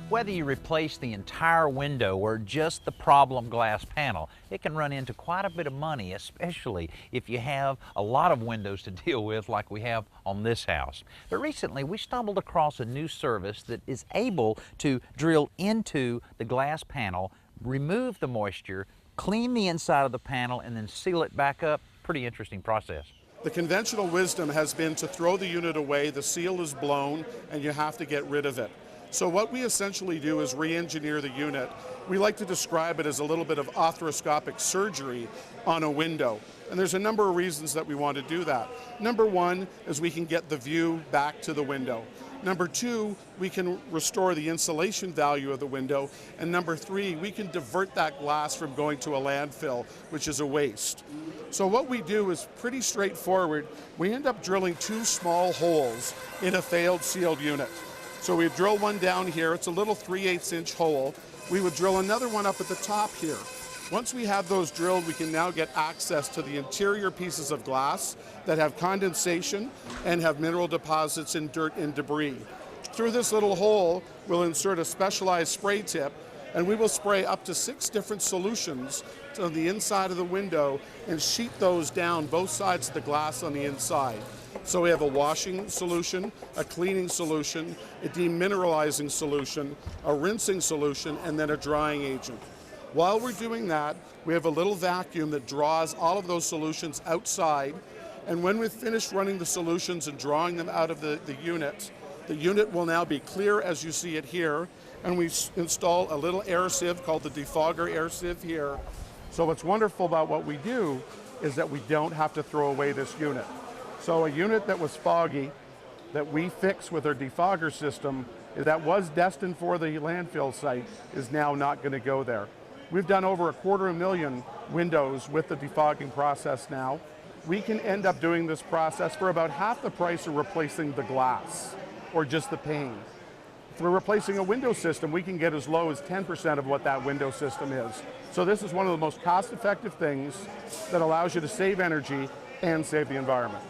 Whether you replace the entire window or just the problem glass panel, it can run into quite a bit of money, especially if you have a lot of windows to deal with like we have on this house. But recently we stumbled across a new service that is able to drill into the glass panel, remove the moisture, clean the inside of the panel, and then seal it back up. Pretty interesting process. The conventional wisdom has been to throw the unit away, the seal is blown, and you have to get rid of it. So what we essentially do is re-engineer the unit. We like to describe it as a little bit of arthroscopic surgery on a window. And there's a number of reasons that we want to do that. Number one is we can get the view back to the window. Number two, we can restore the insulation value of the window. And number three, we can divert that glass from going to a landfill, which is a waste. So what we do is pretty straightforward. We end up drilling two small holes in a failed sealed unit. So we drill one down here, it's a little 3/8 inch hole. We would drill another one up at the top here. Once we have those drilled, we can now get access to the interior pieces of glass that have condensation and have mineral deposits and dirt and debris. Through this little hole, we'll insert a specialized spray tip, and we will spray up to 6 different solutions on the inside of the window and sheet those down both sides of the glass on the inside. So we have a washing solution, a cleaning solution, a demineralizing solution, a rinsing solution, and then a drying agent. While we're doing that, we have a little vacuum that draws all of those solutions outside, and when we've finished running the solutions and drawing them out of the unit will now be clear as you see it here, and we install a little air sieve called the defogger air sieve here. So what's wonderful about what we do is that we don't have to throw away this unit. So a unit that was foggy, that we fix with our defogger system, that was destined for the landfill site, is now not going to go there. We've done over 250,000 windows with the defogging process now. We can end up doing this process for about half the price of replacing the glass or just the pane. If we're replacing a window system, we can get as low as 10% of what that window system is. So this is one of the most cost-effective things that allows you to save energy and save the environment.